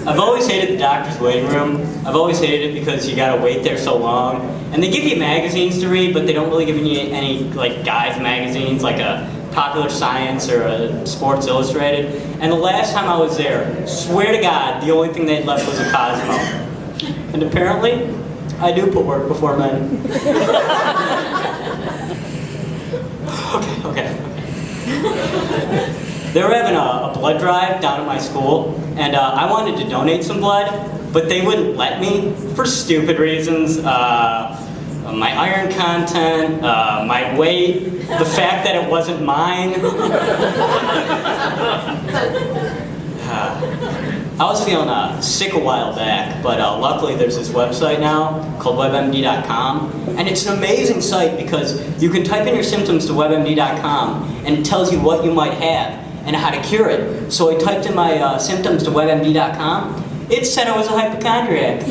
I've always hated the doctor's waiting room. I've always hated it because you gotta wait there so long. And they give you magazines to read, but they don't really give you any like guys magazines, like a Popular Science or a Sports Illustrated. And the last time I was there, swear to God, the only thing they'd left was a Cosmo. And apparently, I do put work before men. Okay. They were having a blood drive down at my school, and I wanted to donate some blood, but they wouldn't let me for stupid reasons. My iron content, my weight, the fact that it wasn't mine. I was feeling sick a while back, but luckily there's this website now called WebMD.com, and it's an amazing site because you can type in your symptoms to WebMD.com, and it tells you what you might have and how to cure it. So I typed in my symptoms to WebMD.com. It said I was a hypochondriac.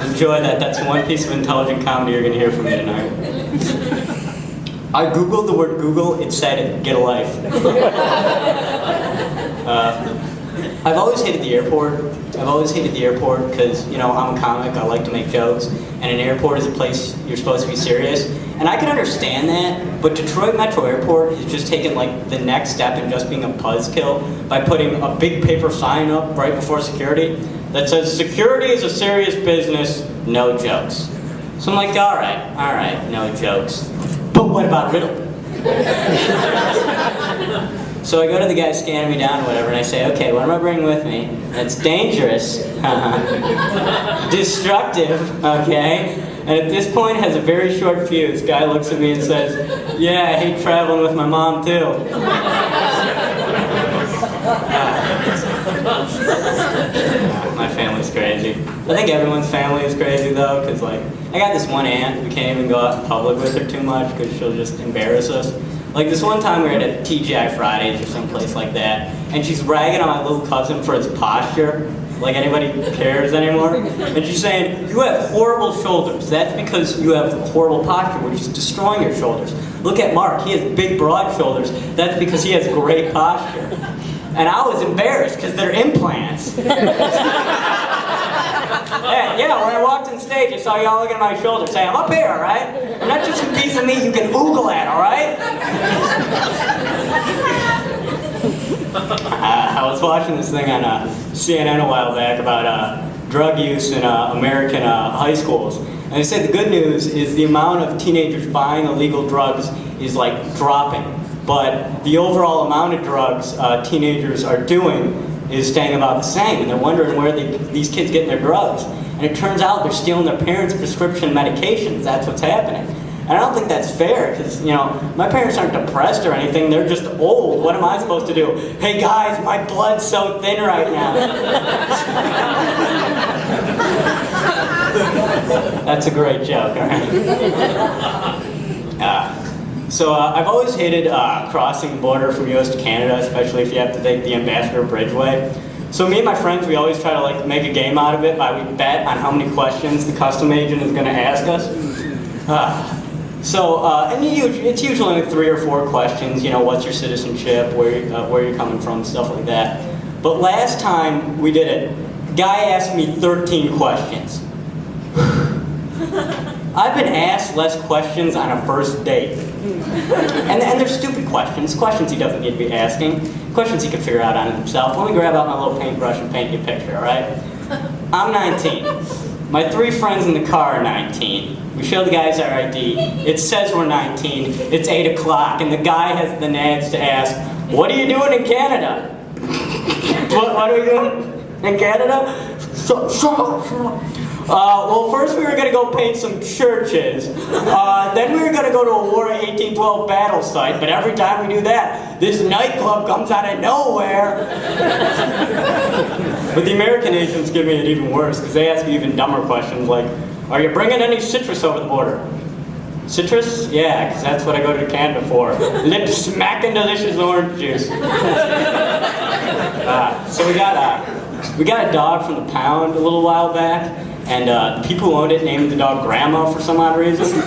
Enjoy that. That's one piece of intelligent comedy you're going to hear from me tonight. I Googled the word Google. It said, get a life. I've always hated the airport. I've always hated the airport because, you know, I'm a comic. I like to make jokes. And an airport is a place you're supposed to be serious. And I can understand that, but Detroit Metro Airport has just taken like the next step in just being a buzzkill by putting a big paper sign up right before security that says, security is a serious business, no jokes. So I'm like, all right, no jokes. But what about riddle? So I go to the guy scanning me down or whatever, and I say, okay, what am I bringing with me? That's dangerous, destructive, okay? And at this point has a very short fuse. Guy looks at me and says, yeah, I hate traveling with my mom too. My family's crazy. I think everyone's family is crazy though, because like, I got this one aunt, we can't even go out in public with her too much because she'll just embarrass us. Like this one time we were at a TGI Fridays or someplace like that, and she's ragging on my little cousin for his posture, like anybody cares anymore. And she's saying, you have horrible shoulders. That's because you have horrible posture, which is destroying your shoulders. Look at Mark, he has big broad shoulders. That's because he has great posture. And I was embarrassed because they're implants. Yeah, when I walked on stage, I saw y'all looking at my shoulders saying, I'm up here, all right? I'm not just a piece of meat you can oogle at, all right? I was watching this thing on CNN a while back about drug use in American high schools. And they said the good news is the amount of teenagers buying illegal drugs is like dropping. But the overall amount of drugs teenagers are doing is staying about the same. And they're wondering where these kids get their drugs. And it turns out they're stealing their parents' prescription medications. That's what's happening. And I don't think that's fair, because, you know, my parents aren't depressed or anything, they're just old. What am I supposed to do? Hey guys, my blood's so thin right now. That's a great joke, all right? So I've always hated crossing the border from US to Canada, especially if you have to take the Ambassador Bridgeway. So me and my friends, we always try to like make a game out of it by we bet on how many questions the custom agent is going to ask us. And it's usually like 3 or 4 questions. You know, what's your citizenship, where you're coming from, stuff like that. But last time we did it, the guy asked me 13 questions. I've been asked less questions on a first date. And they're stupid questions he doesn't need to be asking, questions he can figure out on himself. Let me grab out my little paintbrush and paint you a picture, all right? I'm 19. My 3 friends in the car are 19. We show the guys our ID. It says we're 19. It's 8 o'clock, and the guy has the nads to ask, what are you doing in Canada? What are we doing in Canada? Well, first we were going to go paint some churches. Then we were going to go to a War 1812 battle site, but every time we do that, this nightclub comes out of nowhere. But the American agents give me it even worse, because they ask you even dumber questions like, are you bringing any citrus over the border? Citrus? Yeah, because that's what I go to Canada for. Lip smacking delicious orange juice. So we got a dog from the pound a little while back, and the people who owned it named the dog Grandma for some odd reason.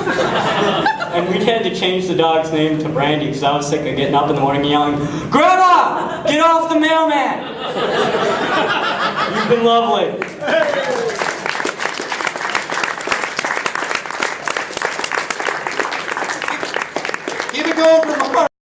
And we had to change the dog's name to Brandy because I was sick of getting up in the morning and yelling, Grandma, get off the mailman! been lovely. Keep it going,